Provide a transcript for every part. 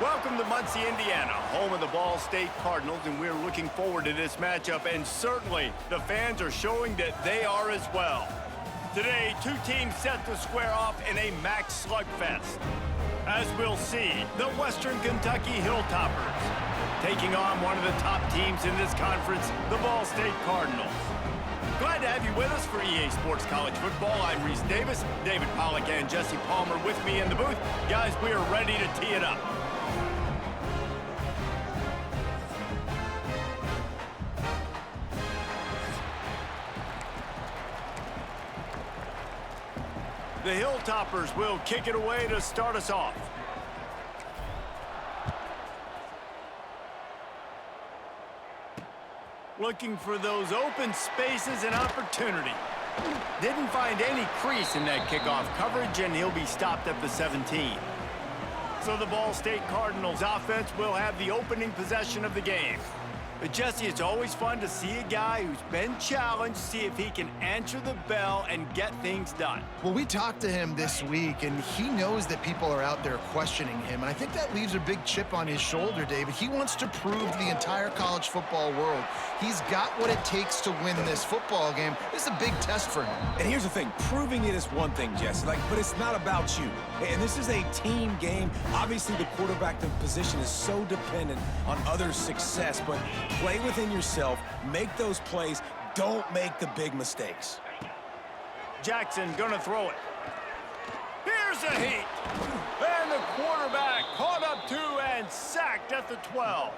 Welcome to Muncie, Indiana, home of the Ball State Cardinals, and we're looking forward to this matchup, and certainly the fans are showing that they are as well. Today, two teams set to square off in a max slugfest. As we'll see, the Western Kentucky Hilltoppers taking on one of the top teams in this conference, the Ball State Cardinals. Glad to have you with us for EA Sports College Football. I'm Reese Davis, David Pollack, and Jesse Palmer with me in the booth. Guys, we are ready to tee it up. The Hilltoppers will kick it away to start us off. Looking for those open spaces and opportunity. Didn't find any crease in that kickoff coverage, and he'll be stopped at the 17. So the Ball State Cardinals offense will have the opening possession of the game. But Jesse, it's always fun to see a guy who's been challenged, see if he can answer the bell and get things done. Well, we talked to him this week, and he knows that people are out there questioning him, and I think that leaves a big chip on his shoulder, David. He wants to prove to the entire college football world he's got what it takes to win this football game. This is a big test for him. And here's the thing, proving it is one thing, Jesse, but it's not about you. And this is a team game. Obviously, the quarterback position is so dependent on others' success, but play within yourself, make those plays, don't make the big mistakes. Jackson gonna throw it. Here's a heat. And the quarterback caught up to and sacked at the 12.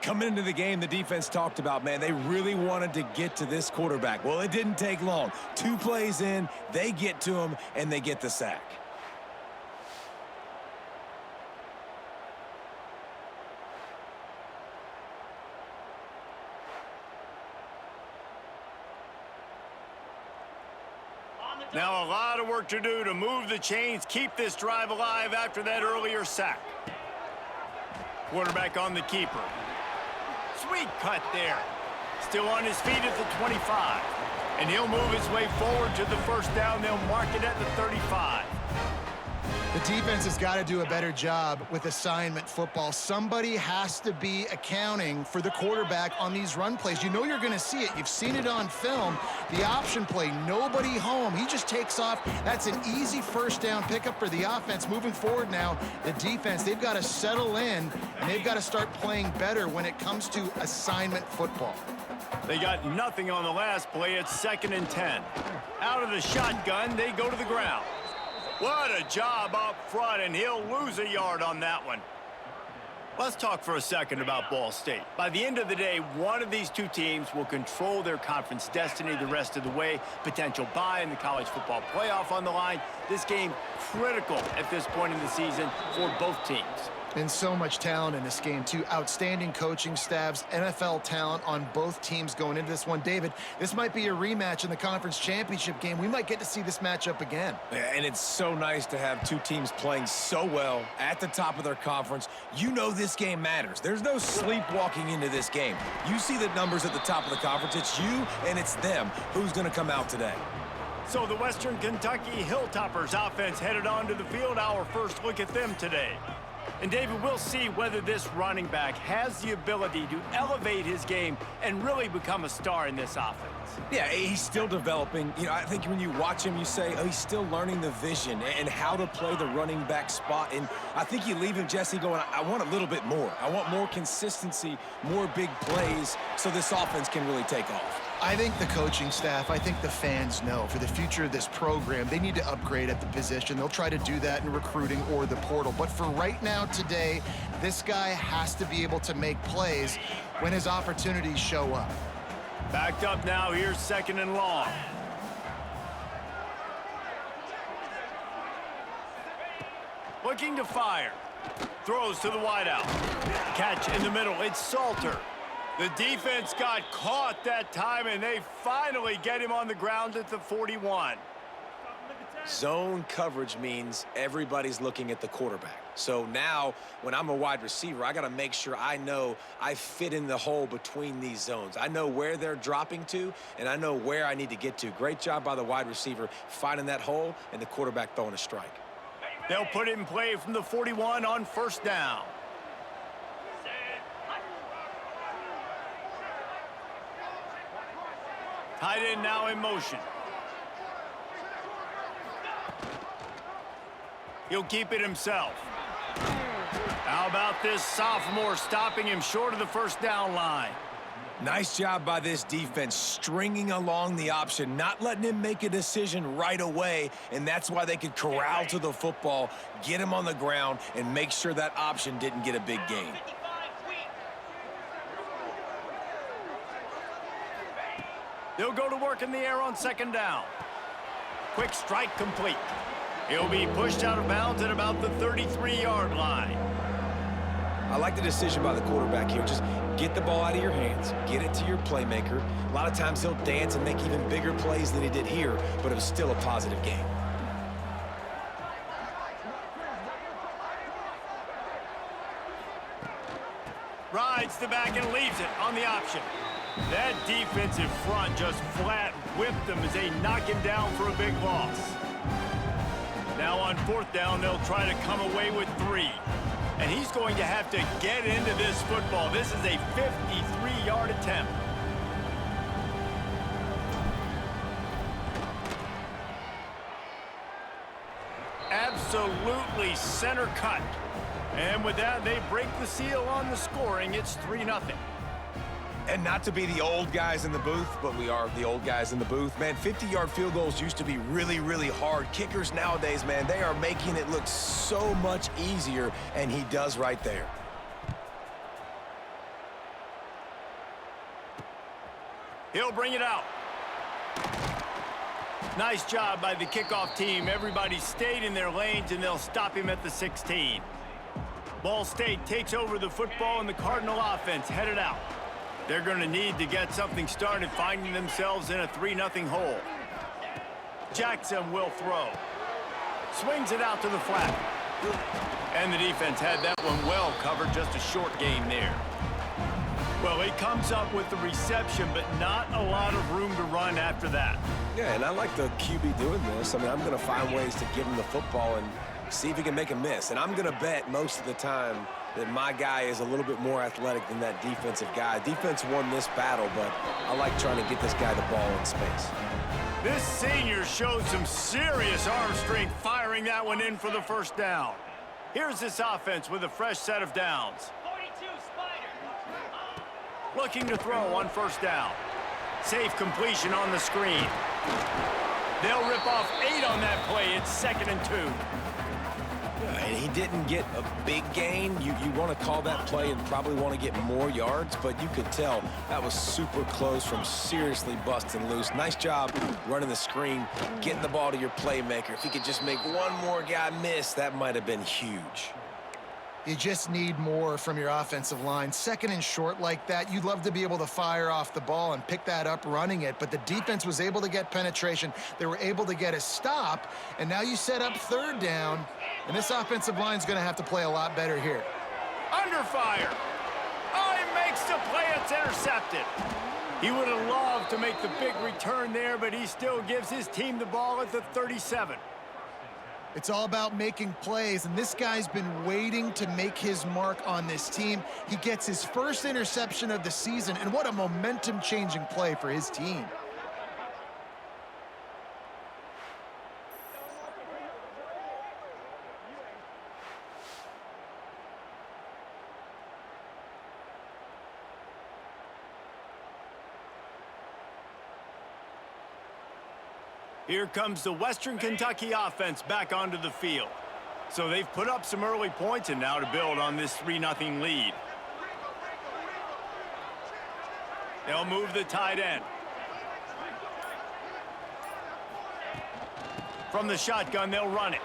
Coming into the game, the defense talked about, man, they really wanted to get to this quarterback. Well, it didn't take long. 2 plays in, they get to him, and they get the sack. Now a lot of work to do to move the chains, keep this drive alive after that earlier sack. Quarterback on the keeper. Sweet cut there. Still on his feet at the 25. And he'll move his way forward to the first down. They'll mark it at the 35. The defense has got to do a better job with assignment football. Somebody has to be accounting for the quarterback on these run plays. You know you're going to see it. You've seen it on film. The option play, nobody home. He just takes off. That's an easy first down pickup for the offense. Moving forward now, the defense, they've got to settle in, and they've got to start playing better when it comes to assignment football. They got nothing on the last play. It's 2nd and 10. Out of the shotgun, they go to the ground. What a job up front, and he'll lose a yard on that one. Let's talk for a second about Ball State. By the end of the day, one of these two teams will control their conference destiny the rest of the way. Potential bye in the college football playoff on the line. This game critical at this point in the season for both teams. And so much talent in this game, too. Outstanding coaching staffs, NFL talent on both teams going into this one. David, this might be a rematch in the conference championship game. We might get to see this matchup again. And it's so nice to have two teams playing so well at the top of their conference. You know this game matters. There's no sleepwalking into this game. You see the numbers at the top of the conference. It's you and it's them. Who's going to come out today? So the Western Kentucky Hilltoppers offense headed onto the field. Our first look at them today. And, David, we'll see whether this running back has the ability to elevate his game and really become a star in this offense. Yeah, he's still developing. You know, I think when you watch him, you say, oh, he's still learning the vision and how to play the running back spot. And I think you leave him, Jesse, going, I want a little bit more. I want more consistency, more big plays so this offense can really take off. I think the coaching staff, I think the fans know for the future of this program, they need to upgrade at the position. They'll try to do that in recruiting or the portal. But for right now today, this guy has to be able to make plays when his opportunities show up. Backed up now, here's 2nd and long. Looking to fire. Throws to the wideout. Catch in the middle, it's Salter. The defense got caught that time, and they finally get him on the ground at the 41. Zone coverage means everybody's looking at the quarterback. So now, when I'm a wide receiver, I got to make sure I know I fit in the hole between these zones. I know where they're dropping to, and I know where I need to get to. Great job by the wide receiver finding that hole and the quarterback throwing a strike. They'll put it in play from the 41 on first down. Tight end now in motion. He'll keep it himself. How about this sophomore stopping him short of the first down line? Nice job by this defense, stringing along the option, not letting him make a decision right away, and that's why they could corral to the football, get him on the ground, and make sure that option didn't get a big gain. They'll go to work in the air on second down. Quick strike complete. He'll be pushed out of bounds at about the 33-yard line. I like the decision by the quarterback here. Just get the ball out of your hands, get it to your playmaker. A lot of times he'll dance and make even bigger plays than he did here, but it was still a positive game. Rides the back and leaves it on the option. That defensive front just flat whipped them as they knock him down for a big loss. Now on fourth down, they'll try to come away with 3. And he's going to have to get into this football. This is a 53-yard attempt. Absolutely center cut. And with that, they break the seal on the scoring. It's 3-0. And not to be the old guys in the booth, but we are the old guys in the booth. Man, 50-yard field goals used to be really, really hard. Kickers nowadays, man, they are making it look so much easier, and he does right there. He'll bring it out. Nice job by the kickoff team. Everybody stayed in their lanes, and they'll stop him at the 16. Ball State takes over the football, and the Cardinal offense headed out. They're going to need to get something started, finding themselves in a 3-0 hole. Jackson will throw. Swings it out to the flat. And the defense had that one well covered, just a short game there. Well, he comes up with the reception, but not a lot of room to run after that. Yeah, and I like the QB doing this. I mean, I'm going to find ways to give him the football and see if he can make a miss. And I'm going to bet most of the time that my guy is a little bit more athletic than that defensive guy. Defense won this battle, but I like trying to get this guy the ball in space. This senior showed some serious arm strength firing that one in for the first down. Here's this offense with a fresh set of downs. Looking to throw on first down. Safe completion on the screen. They'll rip off 8 on that play. It's 2nd and 2. And he didn't get a big gain. You want to call that play and probably want to get more yards, but you could tell that was super close from seriously busting loose. Nice job running the screen, getting the ball to your playmaker. If he could just make one more guy miss, that might have been huge. You just need more from your offensive line. 2nd and short like that, you'd love to be able to fire off the ball and pick that up running it, but the defense was able to get penetration. They were able to get a stop, and now you set up 3rd down, and this offensive line's going to have to play a lot better here. Under fire. Oh, he makes the play. It's intercepted. He would have loved to make the big return there, but he still gives his team the ball at the 37. It's all about making plays, and this guy's been waiting to make his mark on this team. He gets his first interception of the season, and what a momentum-changing play for his team. Here comes the Western Kentucky offense back onto the field. So they've put up some early points, and now to build on this 3-0 lead. They'll move the tight end. From the shotgun, they'll run it.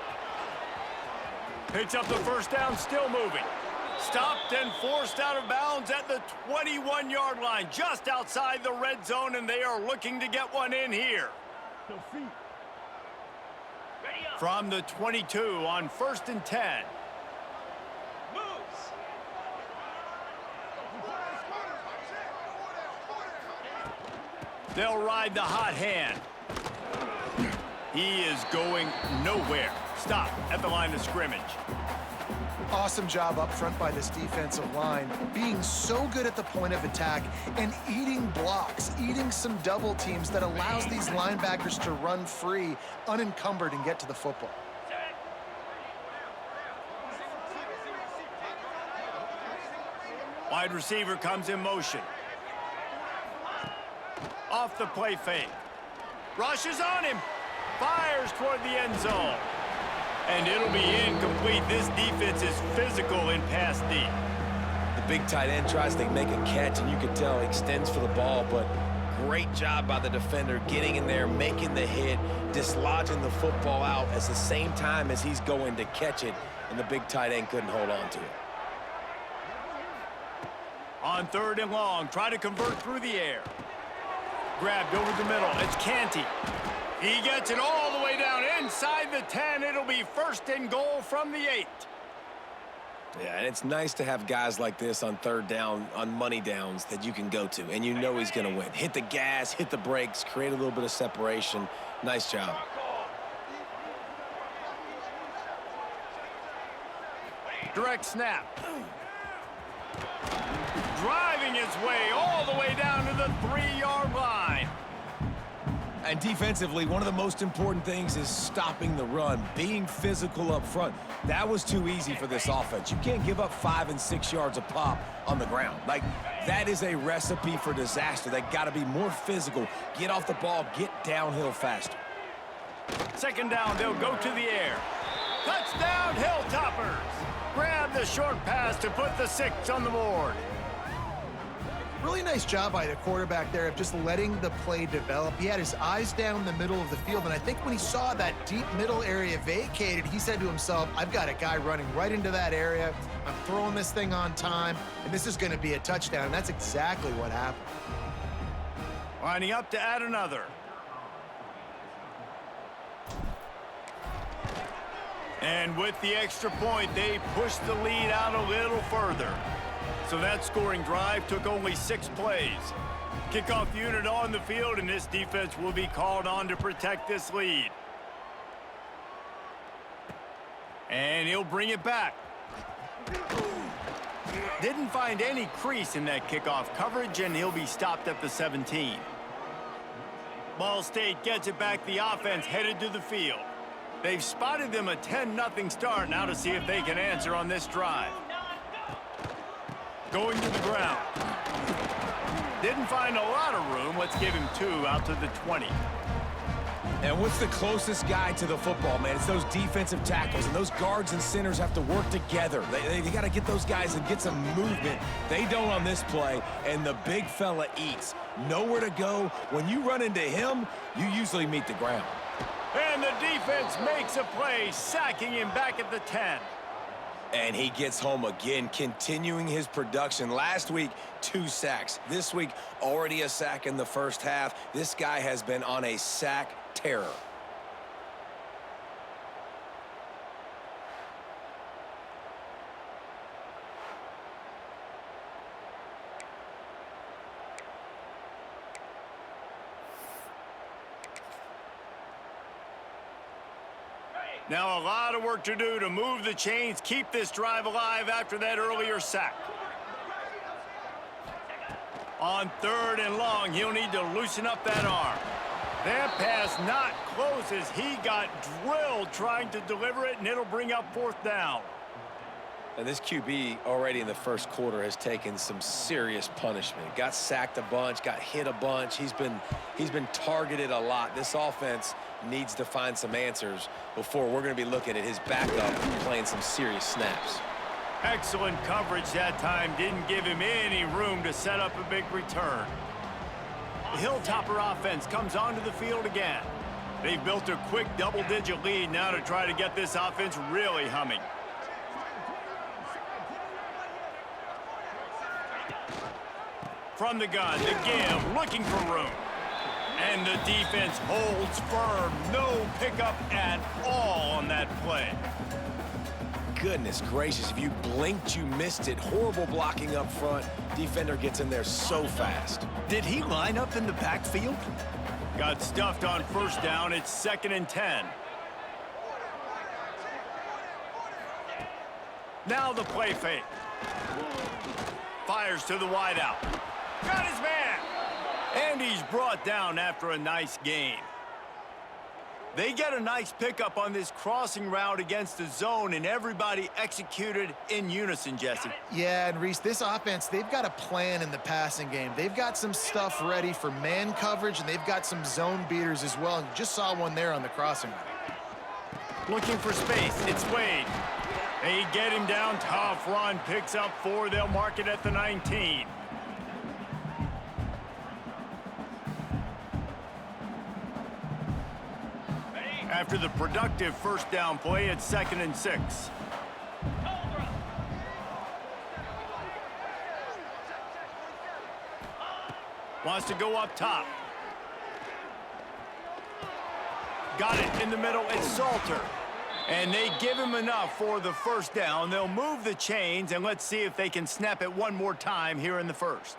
Picks up the first down, still moving. Stopped and forced out of bounds at the 21-yard line, just outside the red zone, and they are looking to get one in here. From the 22 on 1st and 10. They'll ride the hot hand. He is going nowhere. stop at the line of scrimmage. Awesome job up front by this defensive line, being so good at the point of attack and eating blocks, eating some double teams that allows these linebackers to run free, unencumbered, and get to the football. Wide receiver comes in motion. Off the play fake. Rushes on him. Fires toward the end zone. And it'll be incomplete. This defense is physical in pass deep. The big tight end tries to make a catch, and you can tell he extends for the ball, but great job by the defender getting in there, making the hit, dislodging the football out at the same time as he's going to catch it, and the big tight end couldn't hold on to it. On 3rd and long, try to convert through the air. Grabbed over the middle. It's Canty. He gets it all the way down inside the 10. It'll be 1st and goal from the 8. Yeah, and it's nice to have guys like this on 3rd down, on money downs that you can go to, and you know he's going to win. Hit the gas, hit the brakes, create a little bit of separation. Nice job. Direct snap. Driving his way all the way down to the 3-yard line. And defensively, one of the most important things is stopping the run, being physical up front. That was too easy for this offense. You can't give up 5 and 6 yards a pop on the ground. Like, that is a recipe for disaster. They got to be more physical, get off the ball, get downhill faster. 2nd down, they'll go to the air. Touchdown, Hilltoppers. Grab the short pass to put the 6 on the board. Really nice job by the quarterback there of just letting the play develop. He had his eyes down the middle of the field, and I think when he saw that deep middle area vacated, he said to himself, I've got a guy running right into that area. I'm throwing this thing on time, and this is going to be a touchdown. And that's exactly what happened. Lining up to add another. And with the extra point, they pushed the lead out a little further. So that scoring drive took only 6 plays. Kickoff unit on the field, and this defense will be called on to protect this lead. And he'll bring it back. Didn't find any crease in that kickoff coverage, and he'll be stopped at the 17. Ball State gets it back. The offense headed to the field. They've spotted them a 10-0 start. Now to see if they can answer on this drive. Going to the ground. Didn't find a lot of room. Let's give him 2 out to the 20. And what's the closest guy to the football, man? It's those defensive tackles, and those guards and centers have to work together. They got to get those guys and get some movement. They don't on this play, and the big fella eats. Nowhere to go. When you run into him, you usually meet the ground. And the defense makes a play, sacking him back at the 10. And he gets home again, continuing his production. Last week, 2 sacks. This week, already a sack in the first half. This guy has been on a sack terror. Now a lot of work to do to move the chains, keep this drive alive after that earlier sack. On 3rd and long, he'll need to loosen up that arm. That pass not close as he got drilled trying to deliver it, and it'll bring up 4th down. And this QB already in the first quarter has taken some serious punishment. Got sacked a bunch, got hit a bunch. He's been targeted a lot. This offense needs to find some answers before we're going to be looking at his backup playing some serious snaps. Excellent coverage that time. Didn't give him any room to set up a big return. The Hilltopper offense comes onto the field again. They've built a quick double-digit lead now to try to get this offense really humming. From the gun, the give, looking for room. And the defense holds firm. No pickup at all on that play. Goodness gracious, if you blinked, you missed it. Horrible blocking up front. Defender gets in there so fast. Did he line up in the backfield? Got stuffed on 1st down. It's 2nd and 10. Now the play fake. Fires to the wideout. Got his man. And he's brought down after a nice gain. They get a nice pickup on this crossing route against the zone, and everybody executed in unison, Jesse. Yeah, and Reese, this offense, they've got a plan in the passing game. They've got some stuff ready for man coverage, and they've got some zone beaters as well. And you just saw one there on the crossing route. Looking for space. It's Wade. They get him down. Tough run. Picks up 4. They'll mark it at the 19. After the productive first down play, it's 2nd and 6. Wants to go up top. Got it in the middle. It's Salter. And they give him enough for the first down. They'll move the chains, and let's see if they can snap it one more time here in the first.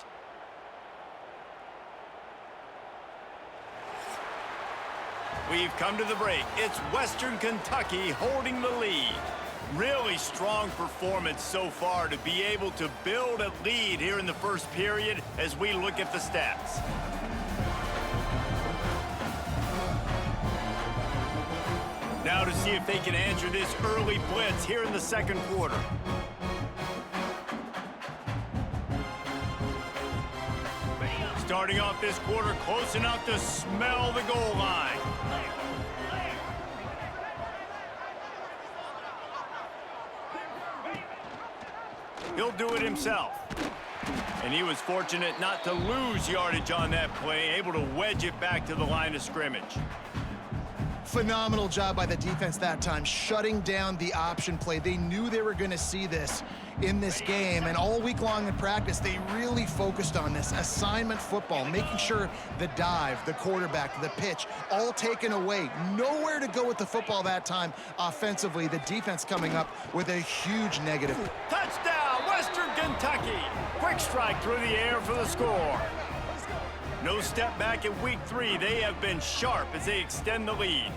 We've come to the break. It's Western Kentucky holding the lead. Really strong performance so far to be able to build a lead here in the first period as we look at the stats. Now to see if they can answer this early blitz here in the second quarter. Starting off this quarter close enough to smell the goal line. He'll do it himself. And he was fortunate not to lose yardage on that play, able to wedge it back to the line of scrimmage. Phenomenal job by the defense that time, shutting down the option play. They knew they were going to see this in this game, and all week long in practice, they really focused on this assignment football, making sure the dive, the quarterback, the pitch, all taken away. Nowhere to go with the football that time offensively. The defense coming up with a huge negative. Touchdown, Western Kentucky. Quick strike through the air for the score. No step back in week 3. They have been sharp as they extend the lead.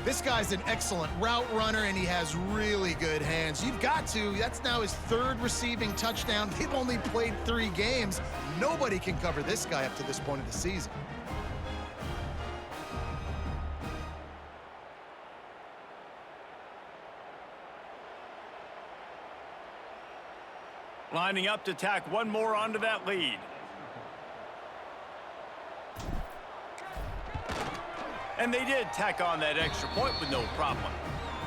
This guy's an excellent route runner, and he has really good hands. You've got to. That's now his 3rd receiving touchdown. They've only played 3 games. Nobody can cover this guy up to this point of the season. Lining up to tack one more onto that lead. And they did tack on that extra point with no problem.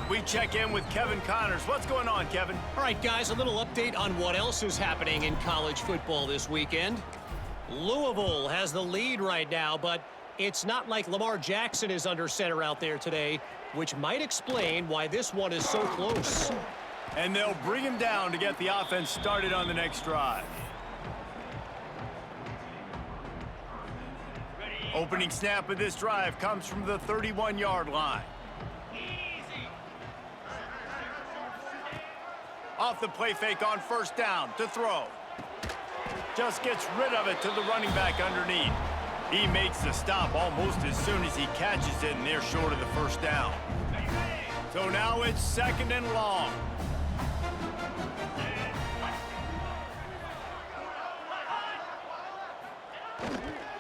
We check in with Kevin Connors. What's going on, Kevin? All right, guys, a little update on what else is happening in college football this weekend. Louisville has the lead right now, but it's not like Lamar Jackson is under center out there today, which might explain why this one is so close. And they'll bring him down to get the offense started on the next drive. Opening snap of this drive comes from the 31-yard line. Off the play fake on first down to throw. Just gets rid of it to the running back underneath. He makes the stop almost as soon as he catches it, and they're short of the first down. So now it's 2nd and long.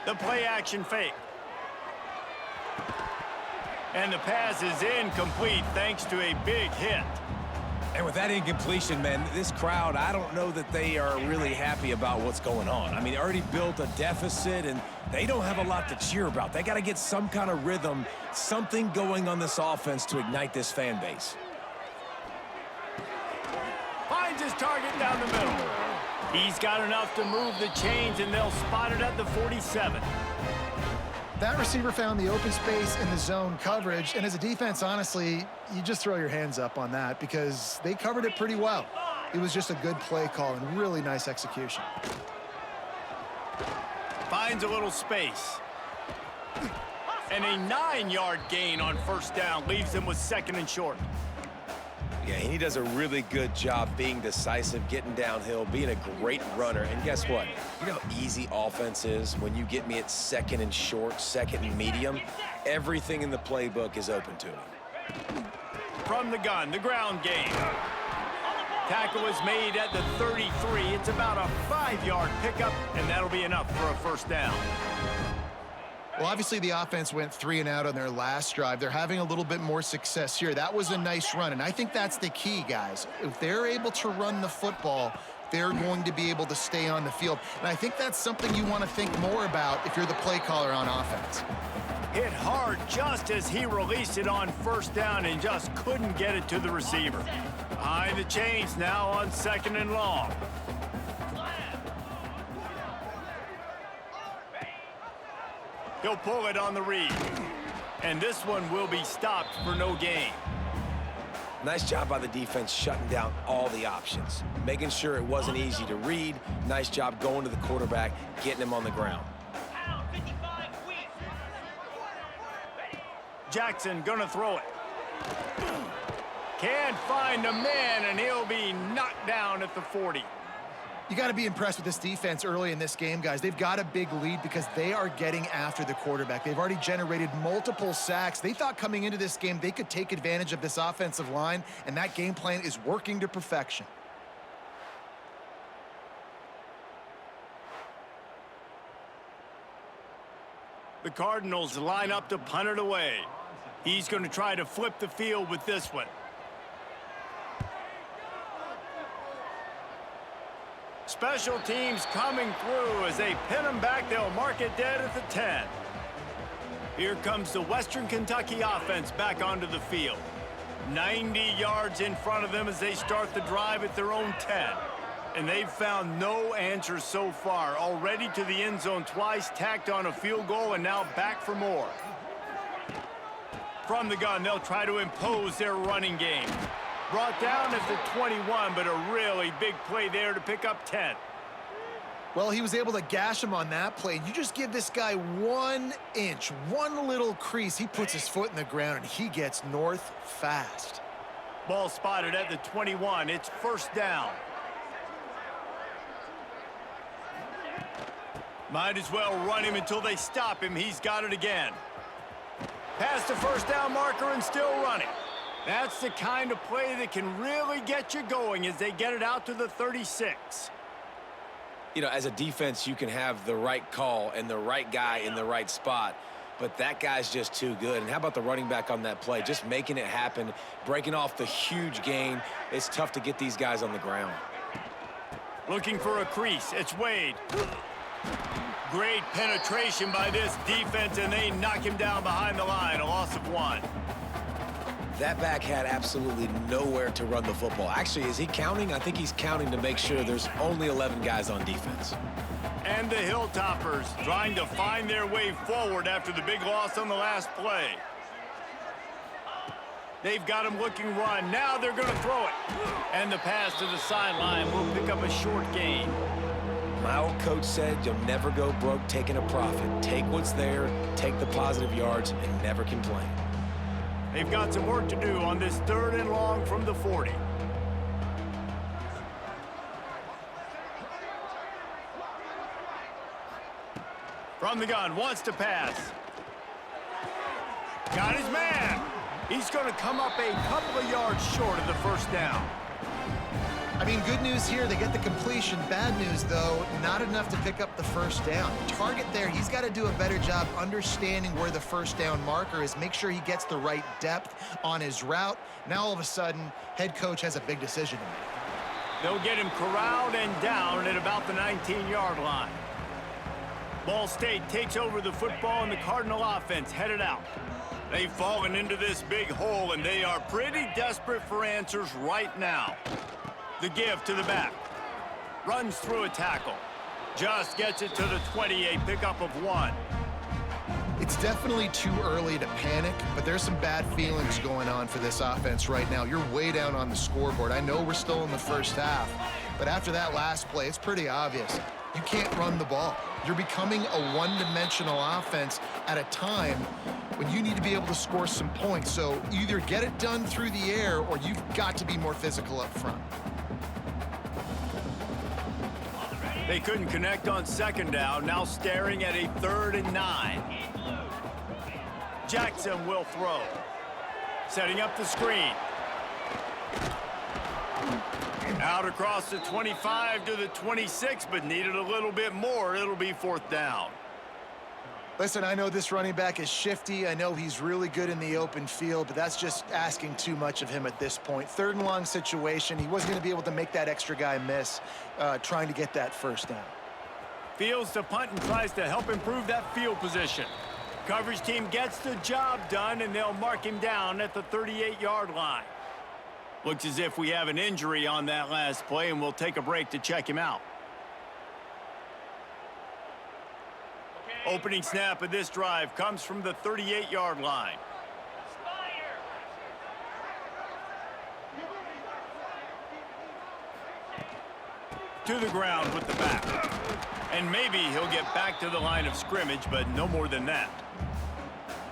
The play action fake. And the pass is incomplete thanks to a big hit. And with that incompletion, man, this crowd, I don't know that they are really happy about what's going on. I mean, they already built a deficit, and they don't have a lot to cheer about. They got to get some kind of rhythm, something going on this offense to ignite this fan base. Finds his target down the middle. He's got enough to move the chains, and they'll spot it at the 47. That receiver found the open space in the zone coverage, and as a defense, honestly, you just throw your hands up on that because they covered it pretty well. It was just a good play call and really nice execution. Finds a little space. And a 9-yard gain on first down leaves them with 2nd and short. Yeah, he does a really good job being decisive, getting downhill, being a great runner. And guess what? You know how easy offense is when you get me at 2nd and short, 2nd and medium? Everything in the playbook is open to him. From the gun, the ground game. Tackle is made at the 33. It's about a 5-yard pickup, and that'll be enough for a first down. Well, obviously the offense went 3 and out on their last drive. They're having a little bit more success here. That was a nice run, and I think that's the key, guys. If they're able to run the football, they're going to be able to stay on the field. And I think that's something you want to think more about if you're the play caller on offense. Hit hard just as he released it on first down and just couldn't get it to the receiver. Behind the chains now on 2nd and long. He'll pull it on the read. And this one will be stopped for no gain. Nice job by the defense shutting down all the options, making sure it wasn't easy to read. Nice job going to the quarterback, getting him on the ground. Jackson gonna throw it. Can't find a man, and he'll be knocked down at the 40. You got to be impressed with this defense early in this game, guys. They've got a big lead because they are getting after the quarterback. They've already generated multiple sacks. They thought coming into this game they could take advantage of this offensive line, and that game plan is working to perfection. The Cardinals line up to punt it away. He's going to try to flip the field with this one. Special teams coming through as they pin him back. They'll mark it dead at the 10. Here comes the Western Kentucky offense back onto the field. 90 yards in front of them as they start the drive at their own 10. And they've found no answers so far. Already to the end zone twice, tacked on a field goal, and now back for more. From the gun, they'll try to impose their running game. Brought down at the 21, but a really big play there to pick up 10. Well, he was able to gash him on that play. You just give this guy 1 inch, one little crease. He puts his foot in the ground, and he gets north fast. Ball spotted at the 21. It's first down. Might as well run him until they stop him. He's got it again. Past the first down marker and still running. That's the kind of play that can really get you going as they get it out to the 36. You know, as a defense, you can have the right call and the right guy in the right spot, but that guy's just too good. And how about the running back on that play? Just making it happen, breaking off the huge gain. It's tough to get these guys on the ground. Looking for a crease. It's Wade. Great penetration by this defense, and they knock him down behind the line. A loss of 1. That back had absolutely nowhere to run the football. Actually, is he counting? I think he's counting to make sure there's only 11 guys on defense. And the Hilltoppers trying to find their way forward after the big loss on the last play. They've got him looking run. Now they're going to throw it. And the pass to the sideline will pick up a short gain. My old coach said you'll never go broke taking a profit. Take what's there, take the positive yards, and never complain. They've got some work to do on this 3rd and long from the 40. From the gun, wants to pass. Got his man. He's going to come up a couple of yards short of the first down. I mean, good news here, they get the completion. Bad news, though, not enough to pick up the first down. Target there, he's got to do a better job understanding where the first down marker is, make sure he gets the right depth on his route. Now, all of a sudden, head coach has a big decision to make. They'll get him corralled and down at about the 19-yard line. Ball State takes over the football, and the Cardinal offense headed out. They've fallen into this big hole, and they are pretty desperate for answers right now. The give to the back. Runs through a tackle. Just gets it to the 20, a pickup of 1. It's definitely too early to panic, but there's some bad feelings going on for this offense right now. You're way down on the scoreboard. I know we're still in the first half, but after that last play, it's pretty obvious. You can't run the ball. You're becoming a one-dimensional offense at a time when you need to be able to score some points. So either get it done through the air or you've got to be more physical up front. They couldn't connect on 2nd down, now staring at a 3rd and 9. Jackson will throw. Setting up the screen. Out across the 25 to the 26, but needed a little bit more. It'll be 4th down. Listen, I know this running back is shifty. I know he's really good in the open field, but that's just asking too much of him at this point. 3rd and long situation. He wasn't going to be able to make that extra guy miss trying to get that 1st down. Fields to punt and tries to help improve that field position. Coverage team gets the job done, and they'll mark him down at the 38-yard line. Looks as if we have an injury on that last play, and we'll take a break to check him out. Opening snap of this drive comes from the 38-yard line. To the ground with the back. And maybe he'll get back to the line of scrimmage, but no more than that.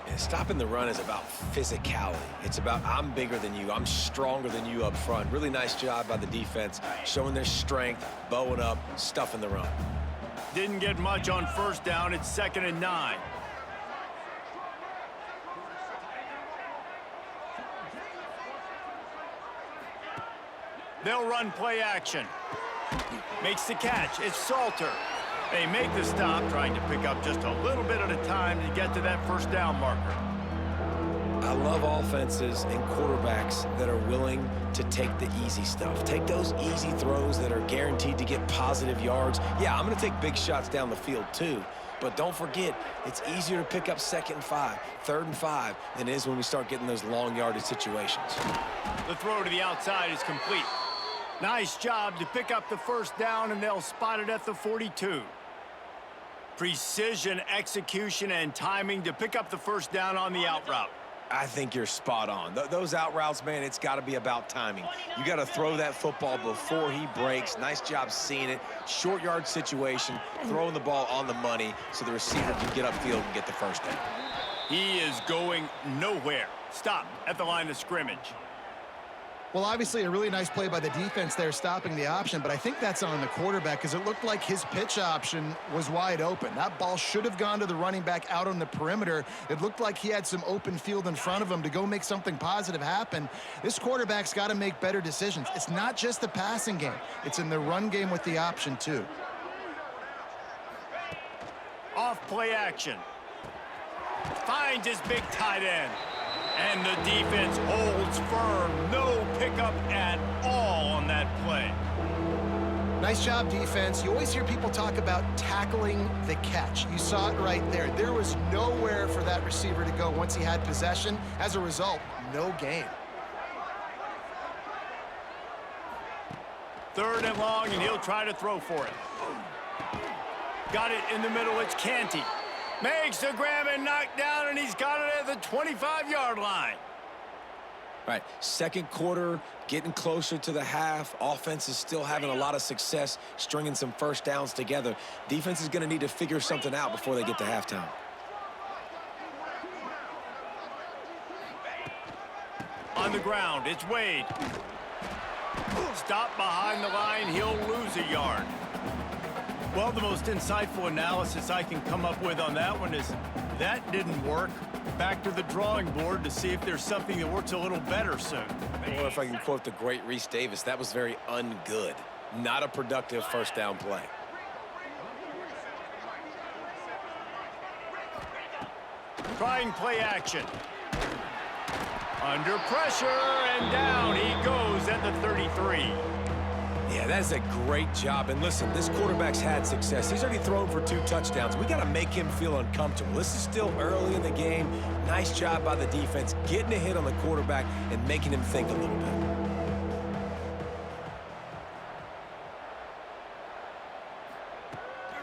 And stopping the run is about physicality. It's about I'm bigger than you. I'm stronger than you up front. Really nice job by the defense, showing their strength, bowing up, stuffing the run. Didn't get much on 1st down. It's 2nd and 9. They'll run play action. Makes the catch. It's Salter. They make the stop, trying to pick up just a little bit at a time to get to that 1st down marker. I love offenses and quarterbacks that are willing to take the easy stuff. Take those easy throws that are guaranteed to get positive yards. Yeah, I'm going to take big shots down the field too. But don't forget, it's easier to pick up 2nd and 5, 3rd and 5 than it is when we start getting those long yardage situations. The throw to the outside is complete. Nice job to pick up the 1st down, and they'll spot it at the 42. Precision, execution, and timing to pick up the 1st down on the out route. I think you're spot on. Those out routes, man, it's got to be about timing. You got to throw that football before he breaks. Nice job seeing it. Short yard situation, throwing the ball on the money so the receiver can get upfield and get the 1st down. He is going nowhere. Stop at the line of scrimmage. Well, obviously a really nice play by the defense there stopping the option, but I think that's on the quarterback because it looked like his pitch option was wide open. That ball should have gone to the running back out on the perimeter. It looked like he had some open field in front of him to go make something positive happen. This quarterback's got to make better decisions. It's not just the passing game. It's in the run game with the option too. Off play action. Finds his big tight end. And the defense holds firm. No pickup at all on that play. Nice job, defense. You always hear people talk about tackling the catch. You saw it right there. There was nowhere for that receiver to go once he had possession. As a result, no gain. 3rd and long, and he'll try to throw for it. Got it in the middle. It's Canty. Makes the grab and knock down, and he's got it at the 25-yard line. All right, 2nd quarter, getting closer to the half. Offense is still having a lot of success stringing some 1st downs together. Defense is going to need to figure something out before they get to halftime. On the ground, it's Wade. Stop behind the line, he'll lose a yard. Well, the most insightful analysis I can come up with on that one is that didn't work. Back to the drawing board to see if there's something that works a little better soon. I wonder if I can quote the great Reese Davis. That was very ungood. Not a productive 1st down play. Trying play action. Under pressure, and down he goes at the 33. Yeah, that's a great job. And listen, this quarterback's had success. He's already thrown for 2 touchdowns. We got to make him feel uncomfortable. This is still early in the game. Nice job by the defense, getting a hit on the quarterback and making him think a little bit.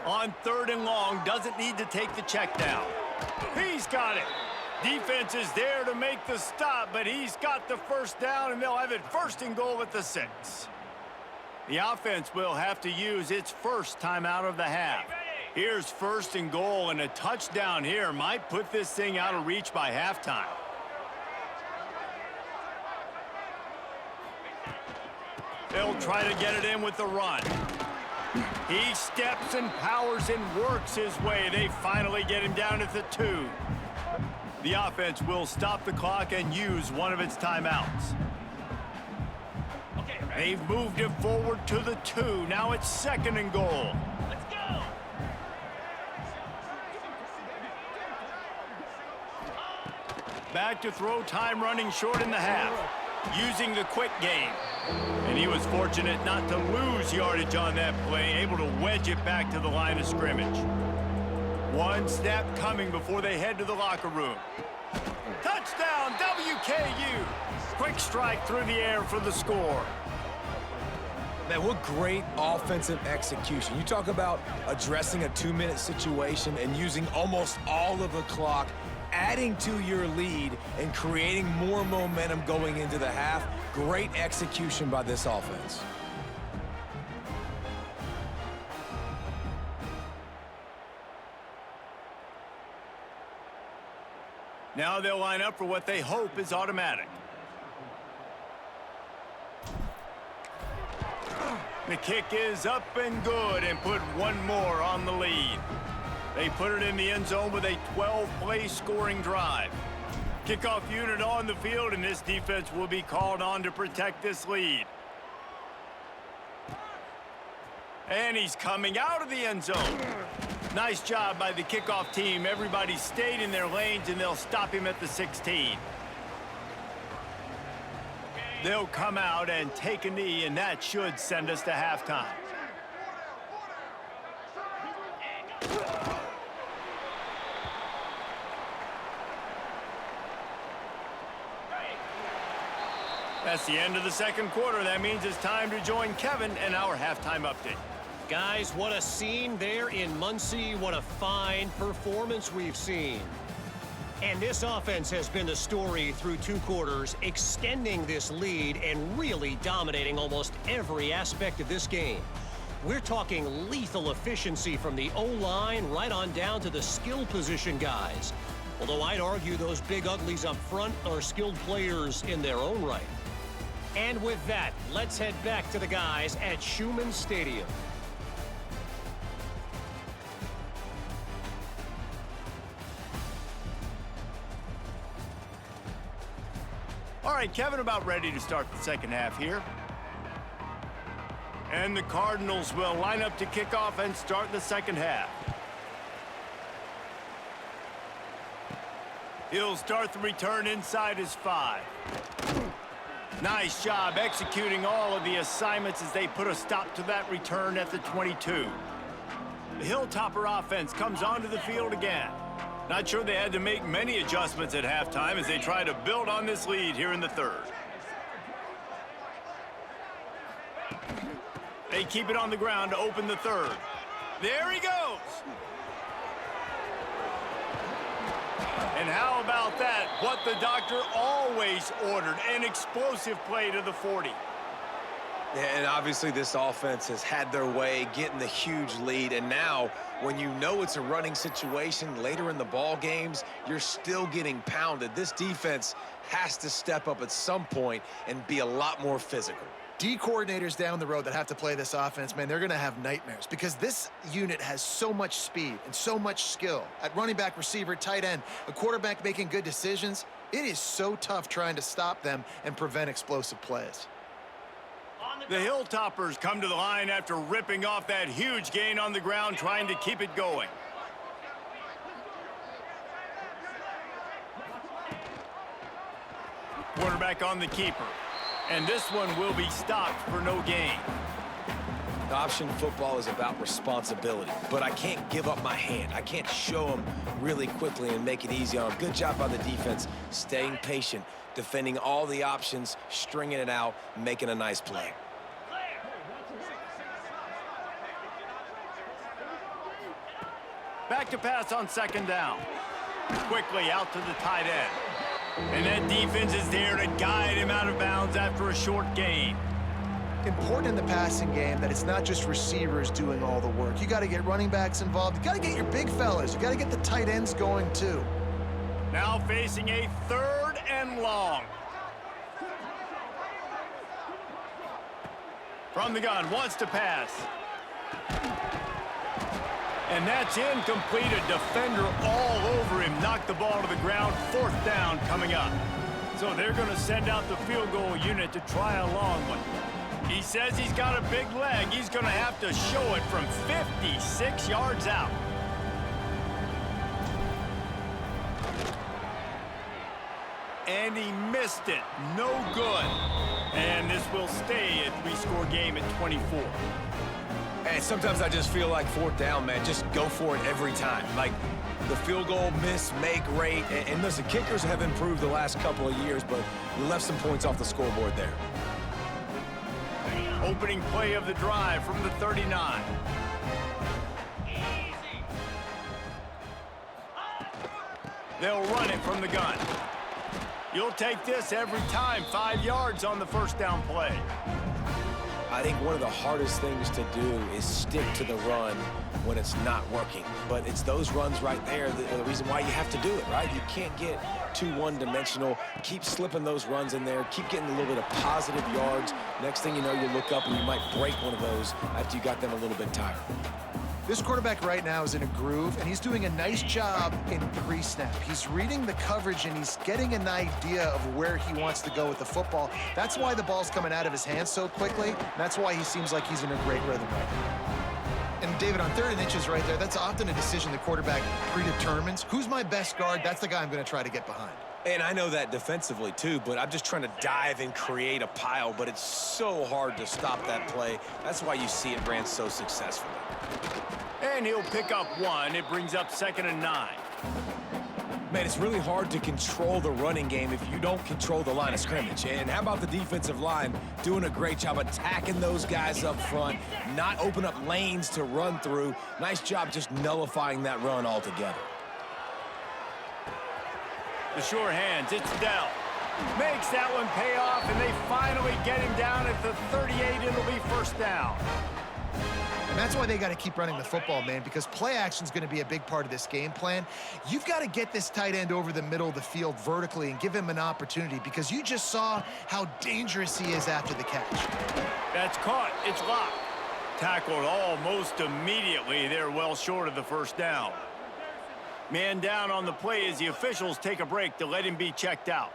On 3rd and long, doesn't need to take the check down. He's got it. Defense is there to make the stop, but he's got the 1st down, and they'll have it 1st and goal at the 6. The offense will have to use its 1st timeout of the half. Here's 1st and goal, and a touchdown here might put this thing out of reach by halftime. They'll try to get it in with the run. He steps and powers and works his way. They finally get him down at the 2. The offense will stop the clock and use one of its timeouts. Okay, ready? They've moved it forward to the 2. Now it's 2nd and goal. Let's go. Back to throw, time running short in the half. Using the quick game. And he was fortunate not to lose yardage on that play, able to wedge it back to the line of scrimmage. One snap coming before they head to the locker room. Touchdown, WKU! Quick strike through the air for the score. Man, what great offensive execution. You talk about addressing a 2-minute situation and using almost all of the clock, adding to your lead and creating more momentum going into the half. Great execution by this offense. Now they'll line up for what they hope is automatic. The kick is up and good and put one more on the lead. They put it in the end zone with a 12-play scoring drive. Kickoff unit on the field, and this defense will be called on to protect this lead. And he's coming out of the end zone. Nice job by the kickoff team. Everybody stayed in their lanes, and they'll stop him at the 16. They'll come out and take a knee, and that should send us to halftime. That's the end of the second quarter. That means it's time to join Kevin and our halftime update. Guys, what a scene there in Muncie. What a fine performance we've seen. And this offense has been the story through 2 quarters, extending this lead and really dominating almost every aspect of this game. We're talking lethal efficiency from the O-line right on down to the skill position guys. Although I'd argue those big uglies up front are skilled players in their own right. And with that, let's head back to the guys at Schumann Stadium. All right, Kevin, about ready to start the second half here. And the Cardinals will line up to kick off and start the second half. He'll start the return inside his 5. Nice job executing all of the assignments as they put a stop to that return at the 22. The Hilltopper offense comes onto the field again. Not sure they had to make many adjustments at halftime as they try to build on this lead here in the third. They keep it on the ground to open the third. There he goes. And how about that? What the doctor always ordered, an explosive play to the 40. And obviously this offense has had their way getting the huge lead, and now when you know it's a running situation later in the ball games, you're still getting pounded. This defense has to step up at some point and be a lot more physical. D coordinators down the road that have to play this offense, man, they're going to have nightmares because this unit has so much speed and so much skill. At running back, receiver, tight end, a quarterback making good decisions, it is so tough trying to stop them and prevent explosive plays. The Hilltoppers come to the line after ripping off that huge gain on the ground, trying to keep it going. Quarterback on the keeper. And this one will be stopped for no gain. Option football is about responsibility, but I can't give up my hand. I can't show them really quickly and make it easy on them. Good job by the defense, staying patient, defending all the options, stringing it out, making a nice play. Back to pass on second down. Quickly out to the tight end. And that defense is there to guide him out of bounds after a short gain. Important in the passing game that it's not just receivers doing all the work. You got to get running backs involved. You got to get your big fellas. You got to get the tight ends going too. Now facing a 3rd and long. From the gun, wants to pass. And that's incomplete. A defender all over him. Knocked the ball to the ground. 4th down coming up. So they're going to send out the field goal unit to try a long one. He says he's got a big leg. He's going to have to show it from 56 yards out. And he missed it. No good. And this will stay a 3-score game at 24. And sometimes I just feel like 4th down, man, just go for it every time. Like the field goal miss, make rate. And listen, kickers have improved the last couple of years, but you left some points off the scoreboard there. Opening play of the drive from the 39. They'll run it from the gun. You'll take this every time. 5 yards on the first down play. I think one of the hardest things to do is stick to the run when it's not working. But it's those runs right there that are the reason why you have to do it, right? You can't get too one-dimensional. Keep slipping those runs in there. Keep getting a little bit of positive yards. Next thing you know, you look up and you might break one of those after you got them a little bit tired. This quarterback right now is in a groove, and he's doing a nice job in pre-snap. He's reading the coverage, and he's getting an idea of where he wants to go with the football. That's why the ball's coming out of his hands so quickly, and that's why he seems like he's in a great rhythm right now. And David, on 3rd and inches right there, that's often a decision the quarterback predetermines. Who's my best guard? That's the guy I'm going to try to get behind. And I know that defensively, too, but I'm just trying to dive and create a pile, but it's so hard to stop that play. That's why you see it ran so successfully. And he'll pick up 1. It brings up 2nd and 9. Man, it's really hard to control the running game if you don't control the line of scrimmage. And how about the defensive line doing a great job attacking those guys up front, not open up lanes to run through. Nice job just nullifying that run altogether. The sure hands, it's Dell. Makes that one pay off, and they finally get him down at the 38. It'll be first down. And that's why they got to keep running the football, man, because play action is going to be a big part of this game plan. You've got to get this tight end over the middle of the field vertically and give him an opportunity, because you just saw how dangerous he is after the catch. That's caught. It's locked. Tackled almost immediately. They're well short of the first down. Man down on the play as the officials take a break to let him be checked out.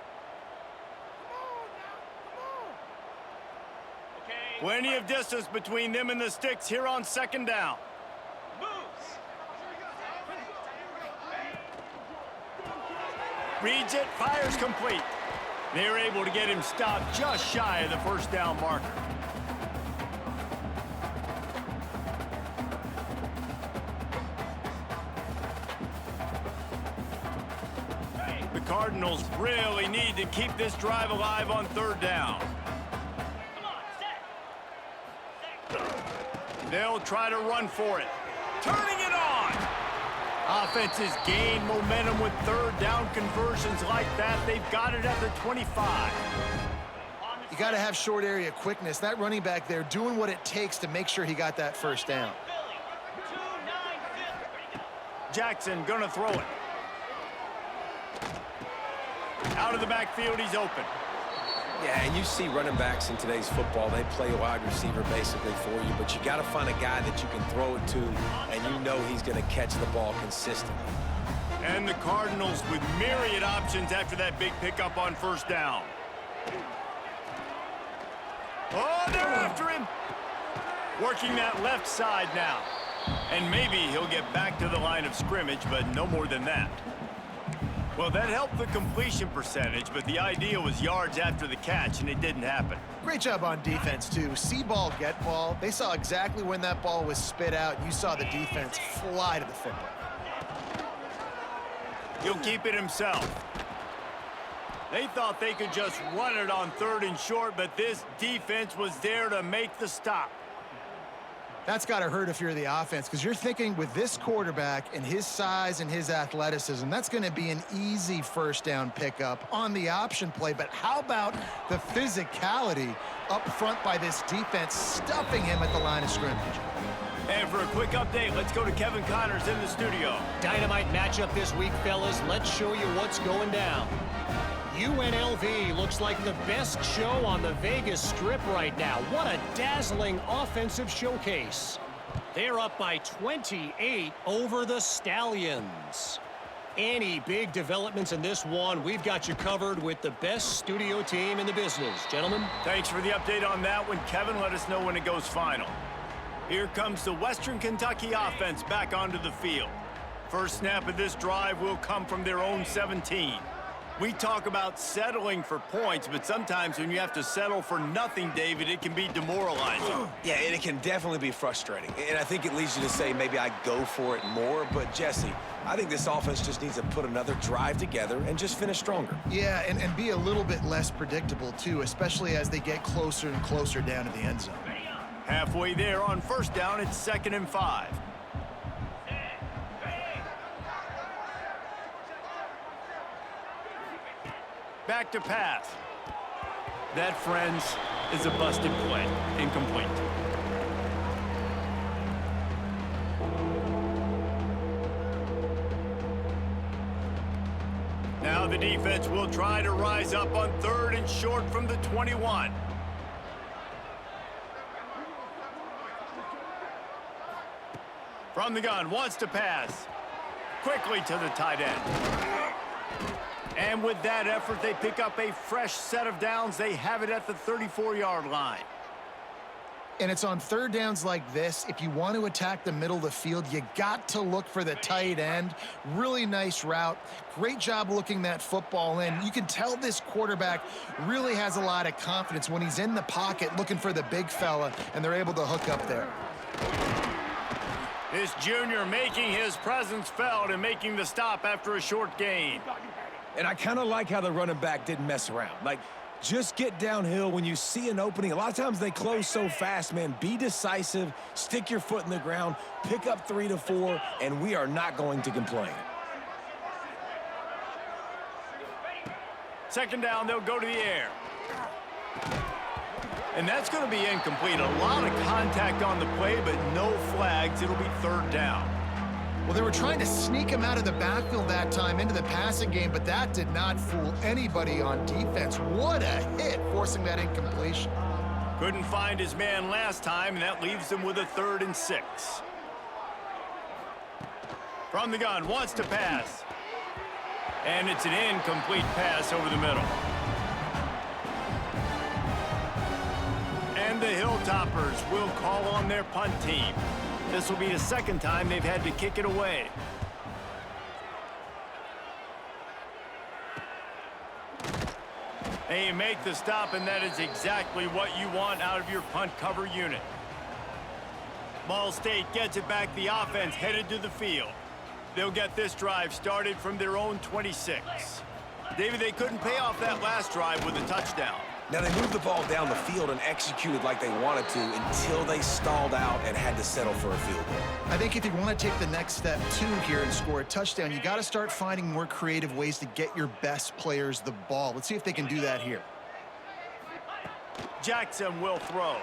Plenty of distance between them and the sticks here on 2nd down. Reads it, fires complete. They're able to get him stopped just shy of the first down marker. The Cardinals really need to keep this drive alive on 3rd down. They'll try to run for it. Turning it on. Offenses gain momentum with 3rd down conversions like that. They've got it at the 25. You got to have short area quickness. That running back there doing what it takes to make sure he got that first down. Jackson gonna throw it. Out of the backfield, he's open. Yeah, and you see running backs in today's football, they play a wide receiver basically for you, but you got to find a guy that you can throw it to, and you know he's going to catch the ball consistently. And the Cardinals with myriad options after that big pickup on first down. Oh, they're after him. Working that left side now. And maybe he'll get back to the line of scrimmage, but no more than that. Well, that helped the completion percentage, but the idea was yards after the catch, and it didn't happen. Great job on defense, too. See ball, get ball. They saw exactly when that ball was spit out. You saw the defense fly to the football. He'll keep it himself. They thought they could just run it on 3rd and short, but this defense was there to make the stop. That's got to hurt if you're the offense, because you're thinking with this quarterback and his size and his athleticism, that's going to be an easy first down pickup on the option play. But how about the physicality up front by this defense, stuffing him at the line of scrimmage? And for a quick update, let's go to Kevin Connors in the studio. Dynamite matchup this week, fellas. Let's show you what's going down. UNLV looks like the best show on the Vegas Strip right now. What a dazzling offensive showcase. They're up by 28 over the Stallions. Any big developments in this one, we've got you covered with the best studio team in the business. Gentlemen. Thanks for the update on that one, Kevin. Let us know when it goes final. Here comes the Western Kentucky offense back onto the field. First snap of this drive will come from their own 17. We talk about settling for points, but sometimes when you have to settle for nothing, David, it can be demoralizing. Yeah, and it can definitely be frustrating. And I think it leads you to say maybe I go for it more. But, Jesse, I think this offense just needs to put another drive together and just finish stronger. Yeah, and be a little bit less predictable, too, especially as they get closer and closer down to the end zone. Halfway there on first down, it's 2nd and 5. Back to pass. That, friends, is a busted play. Incomplete. Now the defense will try to rise up on 3rd and short from the 21. From the gun, wants to pass. Quickly to the tight end. And with that effort, they pick up a fresh set of downs. They have it at the 34-yard line. And it's on 3rd downs like this. If you want to attack the middle of the field, you got to look for the tight end. Really nice route. Great job looking that football in. You can tell this quarterback really has a lot of confidence when he's in the pocket looking for the big fella, and they're able to hook up there. This junior making his presence felt and making the stop after a short gain. And I kind of like how the running back didn't mess around. Like, just get downhill when you see an opening. A lot of times they close so fast, man. Be decisive, stick your foot in the ground, pick up 3 to 4, and we are not going to complain. 2nd down, they'll go to the air. And that's going to be incomplete. A lot of contact on the play, but no flags. It'll be 3rd down. Well, they were trying to sneak him out of the backfield that time into the passing game, but that did not fool anybody on defense. What a hit, forcing that incompletion. Couldn't find his man last time, and that leaves him with a 3rd and 6. From the gun, wants to pass. And it's an incomplete pass over the middle. And the Hilltoppers will call on their punt team. This will be the 2nd time they've had to kick it away. They make the stop, and that is exactly what you want out of your punt cover unit. Ball State gets it back. The offense headed to the field. They'll get this drive started from their own 26. David, they couldn't pay off that last drive with a touchdown. Now, they moved the ball down the field and executed like they wanted to until they stalled out and had to settle for a field goal. I think if you want to take the next step, too, here and score a touchdown, you got to start finding more creative ways to get your best players the ball. Let's see if they can do that here. Jackson will throw.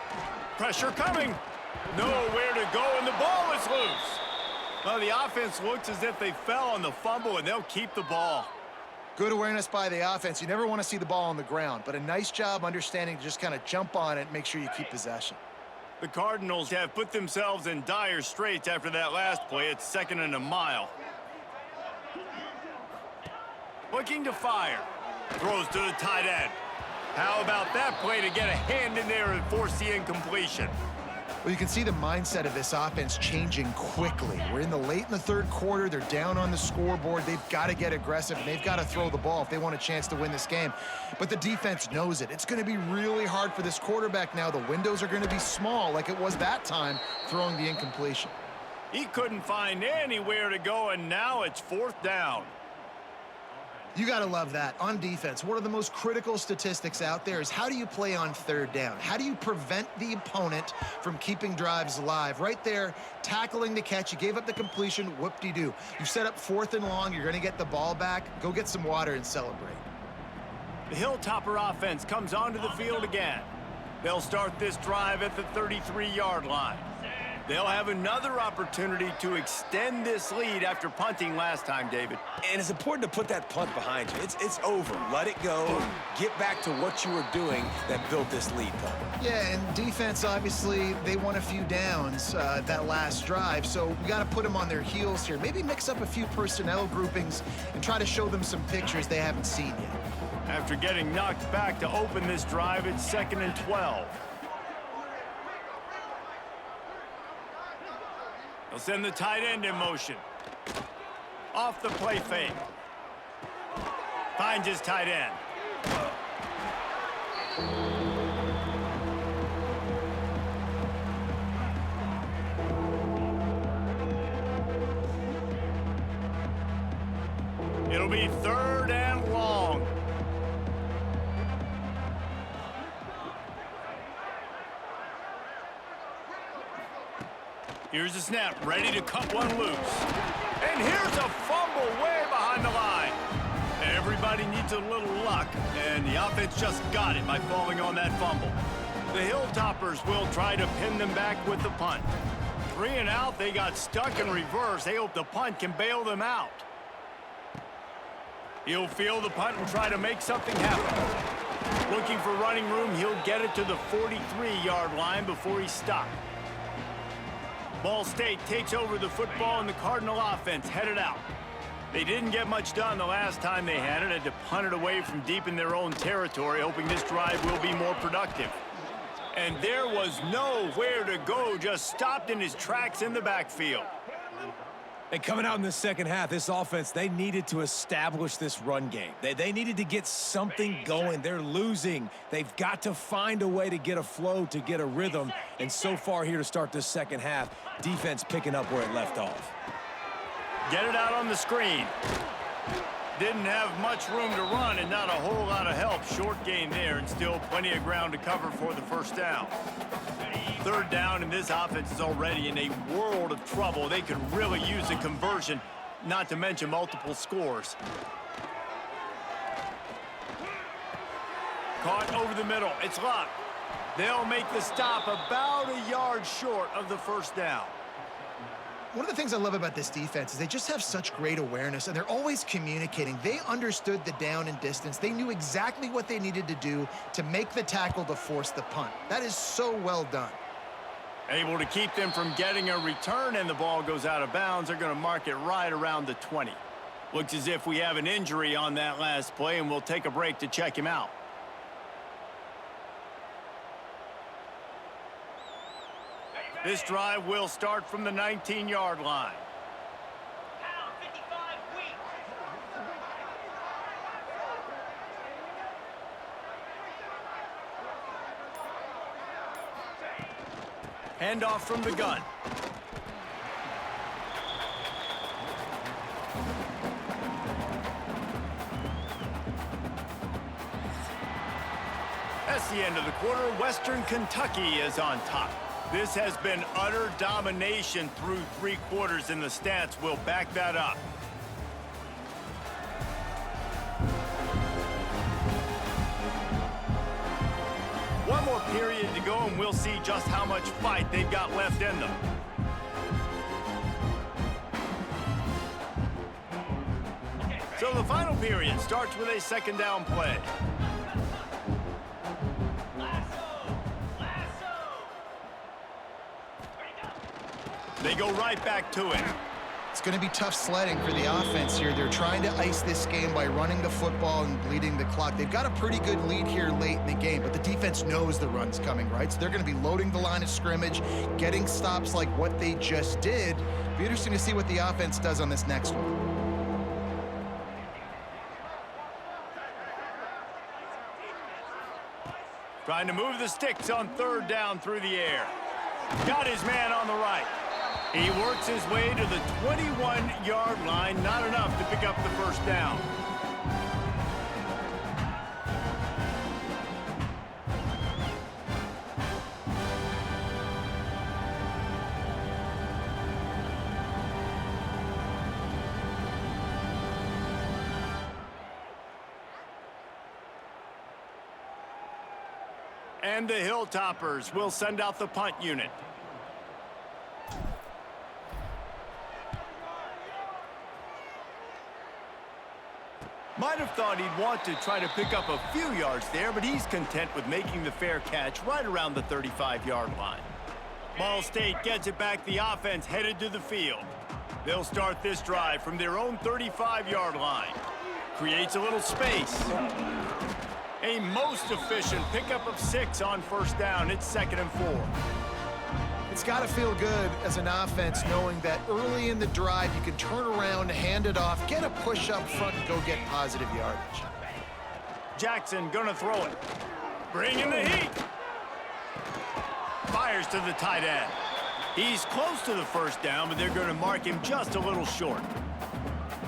Pressure coming. Nowhere to go, and the ball is loose. Well, the offense looks as if they fell on the fumble, and they'll keep the ball. Good awareness by the offense. You never want to see the ball on the ground, but a nice job understanding to just kind of jump on it and make sure you keep possession. The Cardinals have put themselves in dire straits after that last play. It's 2nd and a mile. Looking to fire. Throws to the tight end. How about that play to get a hand in there and force the incompletion? Well, you can see the mindset of this offense changing quickly. We're in the late in the 3rd quarter. They're down on the scoreboard. They've got to get aggressive, and they've got to throw the ball if they want a chance to win this game. But the defense knows it. It's going to be really hard for this quarterback now. The windows are going to be small like it was that time throwing the incompletion. He couldn't find anywhere to go, and now it's 4th down. You got to love that. On defense, one of the most critical statistics out there is how do you play on 3rd down? How do you prevent the opponent from keeping drives alive? Right there, tackling the catch. You gave up the completion. Whoop-de-doo. You set up 4th and long. You're going to get the ball back. Go get some water and celebrate. The Hilltopper offense comes onto the field again. They'll start this drive at the 33-yard line. They'll have another opportunity to extend this lead after punting last time, David. And it's important to put that punt behind you. It's over. Let it go. Get back to what you were doing that built this lead, Paul. Yeah, and defense, obviously, they won a few downs that last drive, so we got to put them on their heels here. Maybe mix up a few personnel groupings and try to show them some pictures they haven't seen yet. After getting knocked back to open this drive, it's 2nd and 12. They'll send the tight end in motion. Off the play fake. Finds his tight end. It'll be 3rd and long. Here's the snap, ready to cut one loose. And here's a fumble way behind the line. Everybody needs a little luck, and the offense just got it by falling on that fumble. The Hilltoppers will try to pin them back with the punt. 3 and out, they got stuck in reverse. They hope the punt can bail them out. He'll field the punt and try to make something happen. Looking for running room, he'll get it to the 43-yard line before he's stopped. Ball State takes over the football, and the Cardinal offense headed out. They didn't get much done the last time they had to punt it away from deep in their own territory, hoping this drive will be more productive. And there was nowhere to go, just stopped in his tracks in the backfield. And coming out in the second half, this offense, they needed to establish this run game. They needed to get something going. They're losing. They've got to find a way to get a flow, to get a rhythm. And so far here to start this second half, defense picking up where it left off. Get it out on the screen. Didn't have much room to run and not a whole lot of help. Short gain there and still plenty of ground to cover for the first down. 3rd down, and this offense is already in a world of trouble. They could really use a conversion, not to mention multiple scores. Caught over the middle. It's locked. They'll make the stop about a yard short of the first down. One of the things I love about this defense is they just have such great awareness, and they're always communicating. They understood the down and distance. They knew exactly what they needed to do to make the tackle to force the punt. That is so well done. Able to keep them from getting a return, and the ball goes out of bounds. They're going to mark it right around the 20. Looks as if we have an injury on that last play, and we'll take a break to check him out. This drive will start from the 19-yard line. Handoff from the gun. That's the end of the quarter. Western Kentucky is on top. This has been utter domination through 3 quarters, and the stats will back that up. One more period to go, and we'll see just how much fight they've got left in them. So the final period starts with a 2nd down play. They go right back to it. It's going to be tough sledding for the offense here. They're trying to ice this game by running the football and bleeding the clock. They've got a pretty good lead here late in the game, but the defense knows the run's coming, right? So they're going to be loading the line of scrimmage, getting stops like what they just did. Be interesting to see what the offense does on this next one. Trying to move the sticks on 3rd down through the air. Got his man on the right. He works his way to the 21-yard line. Not enough to pick up the first down. And the Hilltoppers will send out the punt unit. Might have thought he'd want to try to pick up a few yards there, but he's content with making the fair catch right around the 35-yard line. Ball State gets it back, the offense headed to the field. They'll start this drive from their own 35-yard line. Creates a little space. A most efficient pickup of 6 on first down. It's 2nd and 4. It's got to feel good as an offense knowing that early in the drive you can turn around, hand it off, get a push up front, and go get positive yardage. Jackson gonna throw it. Bringing the heat. Fires to the tight end. He's close to the first down, but they're going to mark him just a little short.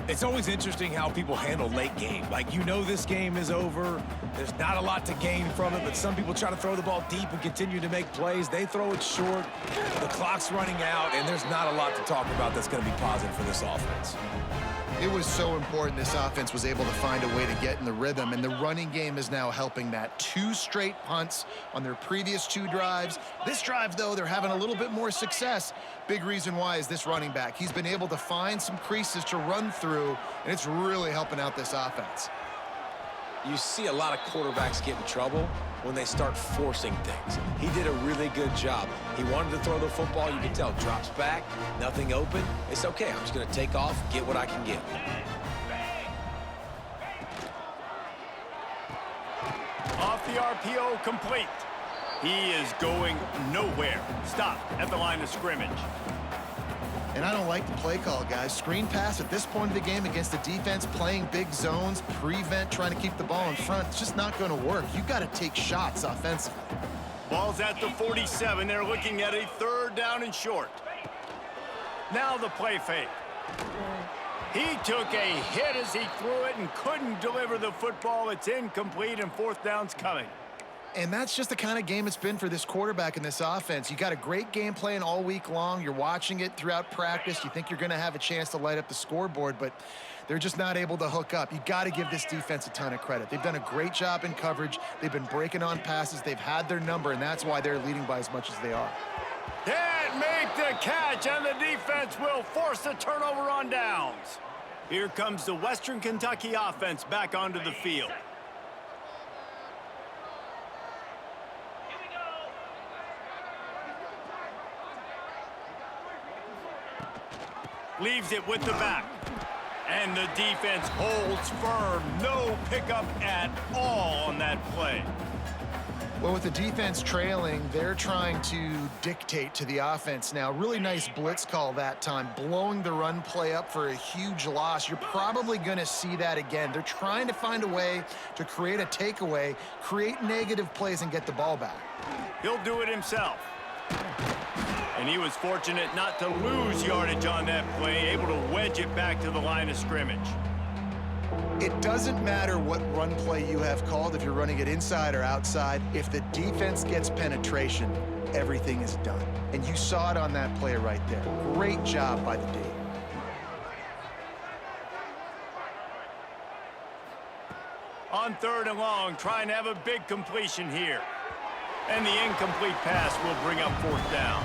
It's always interesting how people handle late game. Like, you know this game is over. There's not a lot to gain from it, but some people try to throw the ball deep and continue to make plays. They throw it short. The clock's running out, and there's not a lot to talk about that's going to be positive for this offense. It was so important this offense was able to find a way to get in the rhythm, and the running game is now helping that. 2 straight punts on their previous 2 drives. This drive, though, they're having a little bit more success. Big reason why is this running back. He's been able to find some creases to run through, and it's really helping out this offense. You see a lot of quarterbacks get in trouble when they start forcing things. He did a really good job. He wanted to throw the football. You can tell, drops back, nothing open. It's okay. I'm just going to take off, get what I can get. Off the RPO, complete. He is going nowhere. Stop at the line of scrimmage. And I don't like the play call, guys. Screen pass at this point of the game against the defense, playing big zones, prevent, trying to keep the ball in front. It's just not going to work. You got to take shots offensively. Ball's at the 47. They're looking at a 3rd down and short. Now the play fake. He took a hit as he threw it and couldn't deliver the football. It's incomplete, and 4th down's coming. And that's just the kind of game it's been for this quarterback in this offense. You got a great game plan all week long. You're watching it throughout practice. You think you're going to have a chance to light up the scoreboard, but they're just not able to hook up. You got to give this defense a ton of credit. They've done a great job in coverage. They've been breaking on passes. They've had their number, and that's why they're leading by as much as they are. Can't make the catch, and the defense will force a turnover on downs. Here comes the Western Kentucky offense back onto the field. Leaves it with the back. And the defense holds firm. No pickup at all on that play. Well, with the defense trailing, they're trying to dictate to the offense now. Really nice blitz call that time, blowing the run play up for a huge loss. You're probably going to see that again. They're trying to find a way to create a takeaway, create negative plays, and get the ball back. He'll do it himself. And he was fortunate not to lose yardage on that play, able to wedge it back to the line of scrimmage. It doesn't matter what run play you have called, if you're running it inside or outside. If the defense gets penetration, everything is done. And you saw it on that play right there. Great job by the D. On 3rd and long, trying to have a big completion here. And the incomplete pass will bring up 4th down.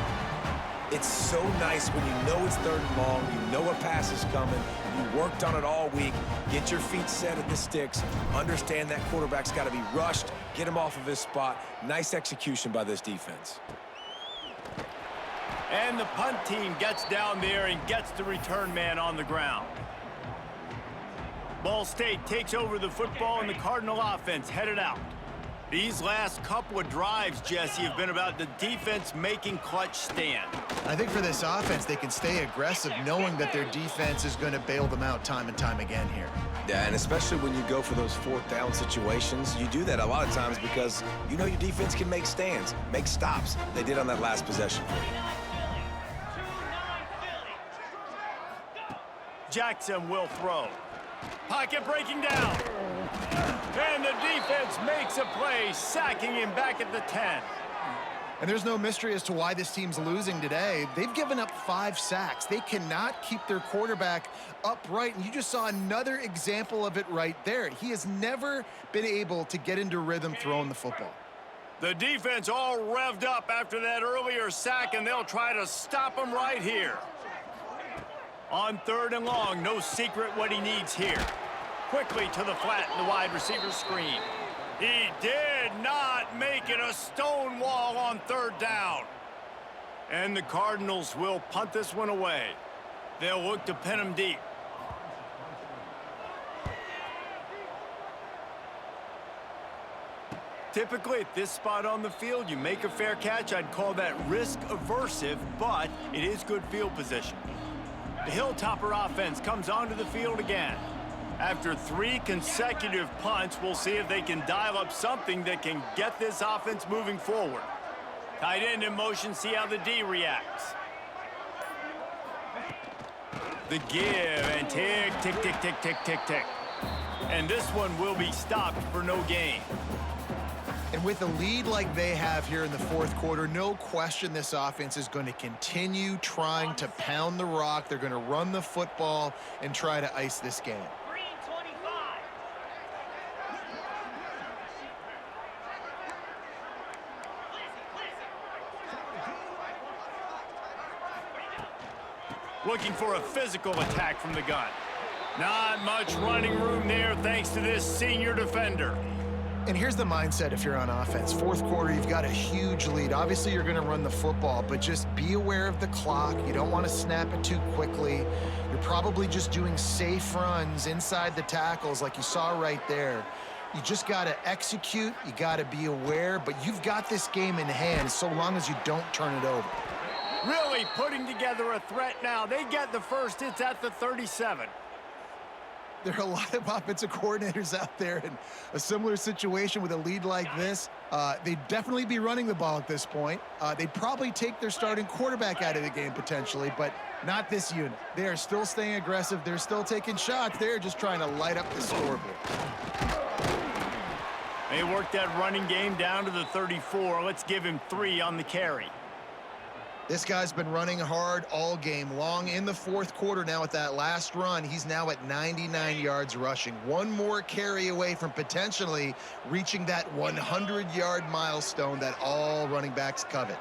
It's so nice when you know it's 3rd and long, you know a pass is coming, you worked on it all week, get your feet set at the sticks, understand that quarterback's got to be rushed, get him off of his spot. Nice execution by this defense. And the punt team gets down there and gets the return man on the ground. Ball State takes over the football, and the Cardinal offense headed out. These last couple of drives, Jesse, have been about the defense making clutch stand. I think for this offense, they can stay aggressive knowing that their defense is going to bail them out time and time again here. Yeah, and especially when you go for those 4th down situations, you do that a lot of times because you know your defense can make stands, make stops. They did on that last possession for you. Jackson will throw. Pocket breaking down. And the defense makes a play, sacking him back at the 10. And there's no mystery as to why this team's losing today. They've given up 5 sacks. They cannot keep their quarterback upright, and you just saw another example of it right there. He has never been able to get into rhythm throwing the football. The defense all revved up after that earlier sack, and they'll try to stop him right here. On 3rd and long, no secret what he needs here. quickly to the flat in the wide receiver screen. He did not make it a stone wall on third down. And the Cardinals will punt this one away. They'll look to pin him deep. Typically, at this spot on the field, you make a fair catch. I'd call that risk-aversive, but it is good field position. The Hilltopper offense comes onto the field again. After 3 consecutive punts, we'll see if they can dial up something that can get this offense moving forward. Tight end in motion, see how the D reacts. The give, and tick, tick, tick, tick, tick, tick, tick. And this one will be stopped for no gain. And with a lead like they have here in the fourth quarter, no question this offense is going to continue trying to pound the rock. They're going to run the football and try to ice this game. Looking for a physical attack from the gun. Not much running room there thanks to this senior defender. And here's the mindset if you're on offense. Fourth quarter, you've got a huge lead. Obviously, you're going to run the football, but just be aware of the clock. You don't want to snap it too quickly. You're probably just doing safe runs inside the tackles like you saw right there. You just got to execute. You got to be aware, but you've got this game in hand so long as you don't turn it over. Really putting together a threat now. They get the first. It's at the 37. There are a lot of offensive coordinators out there in a similar situation with a lead like this. They'd definitely be running the ball at this point. They'd probably take their starting quarterback out of the game potentially, but not this unit. They are still staying aggressive. They're still taking shots. They're just trying to light up the scoreboard. They worked that running game down to the 34. Let's give him 3 on the carry. This guy's been running hard all game long. In the fourth quarter now with that last run, he's now at 99 yards rushing. One more carry away from potentially reaching that 100-yard milestone that all running backs covet.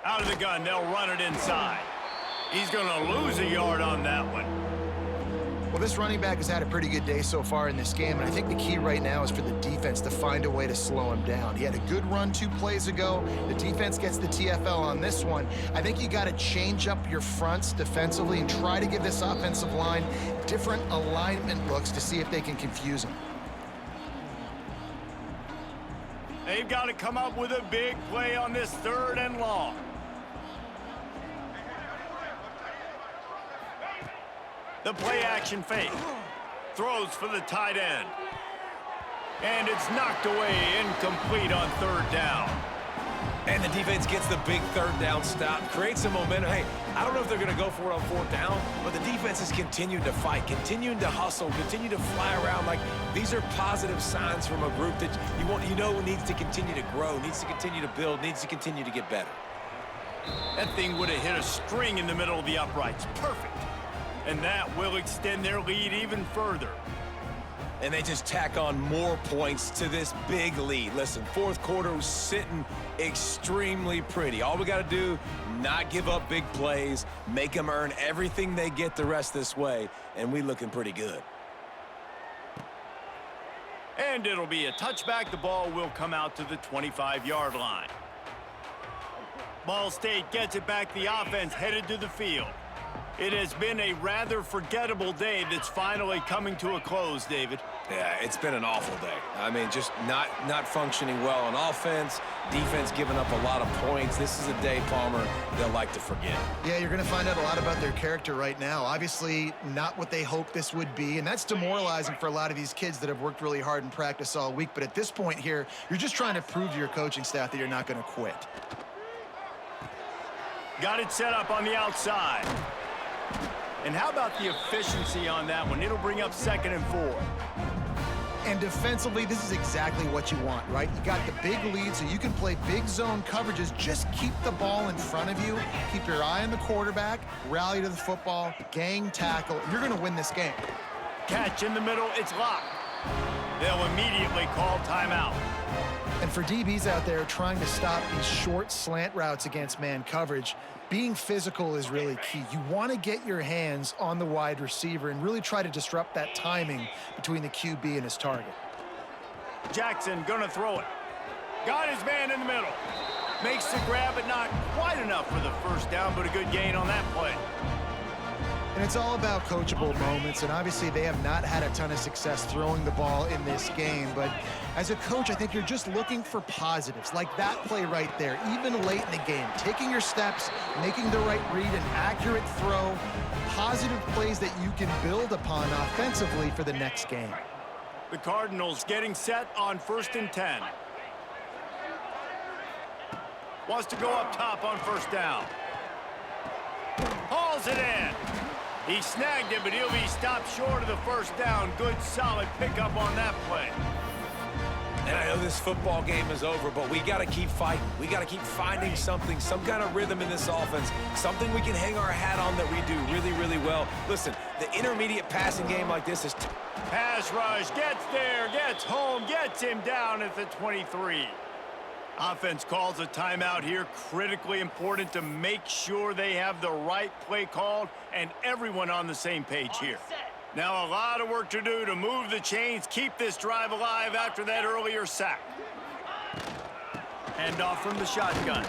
Out of the gun, they'll run it inside. He's going to lose a yard on that one. Well, this running back has had a pretty good day so far in this game, and I think the key right now is for the defense to find a way to slow him down. He had a good run 2 plays ago. The defense gets the TFL on this one. I think you got to change up your fronts defensively and try to give this offensive line different alignment looks to see if they can confuse him. They've got to come up with a big play on this 3rd and long. The play action fake. Throws for the tight end. And it's knocked away, incomplete on 3rd down. And the defense gets the big 3rd down stop, creates some momentum. Hey, I don't know if they're going to go for it on 4th down, but the defense is continuing to fight, continuing to hustle, continue to fly around. Like, these are positive signs from a group that you know needs to continue to grow, needs to continue to build, needs to continue to get better. That thing would have hit a string in the middle of the uprights. Perfect. And that will extend their lead even further. And they just tack on more points to this big lead. Listen, fourth quarter was sitting extremely pretty. All we got to do, not give up big plays, make them earn everything they get the rest this way, and we looking pretty good. And it'll be a touchback. The ball will come out to the 25-yard line. Ball State gets it back. The offense headed to the field. It has been a rather forgettable day that's finally coming to a close, David. Yeah, it's been an awful day. I mean, just not functioning well on offense, defense giving up a lot of points. This is a day, Palmer, they'll like to forget. Yeah, you're going to find out a lot about their character right now. Obviously, not what they hoped this would be, and that's demoralizing for a lot of these kids that have worked really hard in practice all week. But at this point here, you're just trying to prove to your coaching staff that you're not going to quit. Got it set up on the outside. And how about the efficiency on that one? It'll bring up 2nd and 4. And defensively, this is exactly what you want, right? You got the big lead, so you can play big zone coverages. Just keep the ball in front of you. Keep your eye on the quarterback. Rally to the football. Gang tackle. You're going to win this game. Catch in the middle. It's locked. They'll immediately call timeout. And for DBs out there trying to stop these short slant routes against man coverage, being physical is really key. You want to get your hands on the wide receiver and really try to disrupt that timing between the QB and his target. Jackson gonna throw it. Got his man in the middle. Makes the grab, but not quite enough for the first down, but a good gain on that play. And it's all about coachable moments, and obviously they have not had a ton of success throwing the ball in this game, but as a coach, I think you're just looking for positives, like that play right there, even late in the game, taking your steps, making the right read, an accurate throw, positive plays that you can build upon offensively for the next game. The Cardinals getting set on 1st and 10. Wants to go up top on first down. Hauls it in. He snagged it, but he'll be stopped short of the first down. Good, solid pickup on that play. And I know this football game is over, but we got to keep fighting. We got to keep finding something, some kind of rhythm in this offense, something we can hang our hat on that we do really, really well. Listen, the intermediate passing game like this is... Pass rush, gets there, gets home, gets him down at the 23. Offense calls a timeout here. Critically important to make sure they have the right play called and everyone on the same page here. Now a lot of work to do to move the chains, keep this drive alive after that earlier sack. Hand off from the shotgun.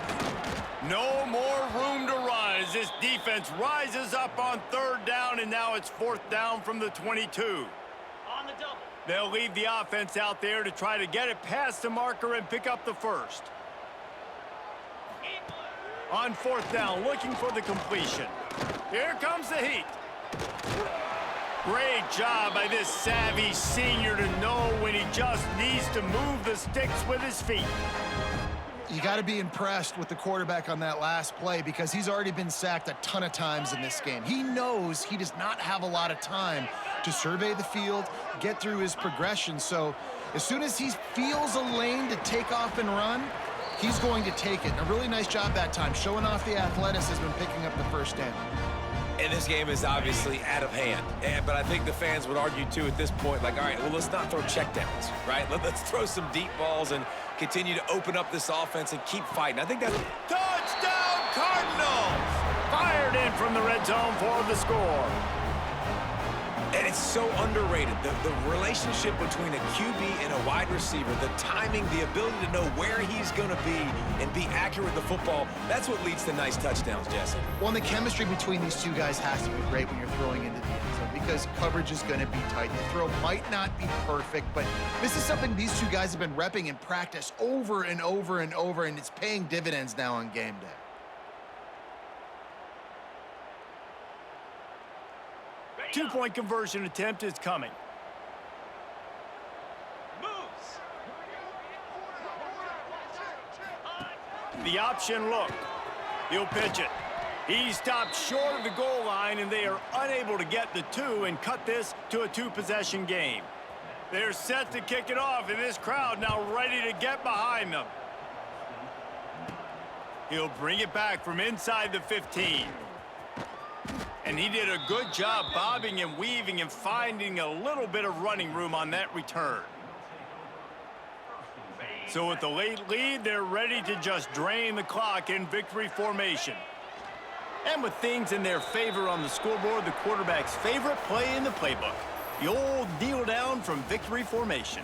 No more room to run as this defense rises up on 3rd down, and now it's 4th down from the 22. On the double. They'll leave the offense out there to try to get it past the marker and pick up the first. On 4th down, looking for the completion. Here comes the heat. Great job by this savvy senior to know when he just needs to move the sticks with his feet. You got to be impressed with the quarterback on that last play because he's already been sacked a ton of times in this game. He knows he does not have a lot of time to survey the field, get through his progression. So as soon as he feels a lane to take off and run, he's going to take it. And a really nice job that time, showing off the athleticism and picking up the first down. And this game is obviously out of hand. But I think the fans would argue, too, at this point, like, all right, well, let's not throw checkdowns, right? Let's throw some deep balls and continue to open up this offense and keep fighting. I think that's... Touchdown, Cardinals! Fired in from the red zone for the score. And it's so underrated. The relationship between a QB and a wide receiver, the timing, the ability to know where he's going to be and be accurate with the football, that's what leads to nice touchdowns, Jesse. Well, and the chemistry between these two guys has to be great when you're throwing into the end zone because coverage is going to be tight. The throw might not be perfect, but this is something these two guys have been repping in practice over and over and over, and it's paying dividends now on game day. Two-point conversion attempt is coming. The option look. He'll pitch it. He stopped short of the goal line, and they are unable to get the 2 and cut this to a 2-possession game. They're set to kick it off, and this crowd now ready to get behind them. He'll bring it back from inside the 15. And he did a good job bobbing and weaving and finding a little bit of running room on that return. So with the late lead, they're ready to just drain the clock in victory formation. And with things in their favor on the scoreboard, the quarterback's favorite play in the playbook, the old kneel down from victory formation.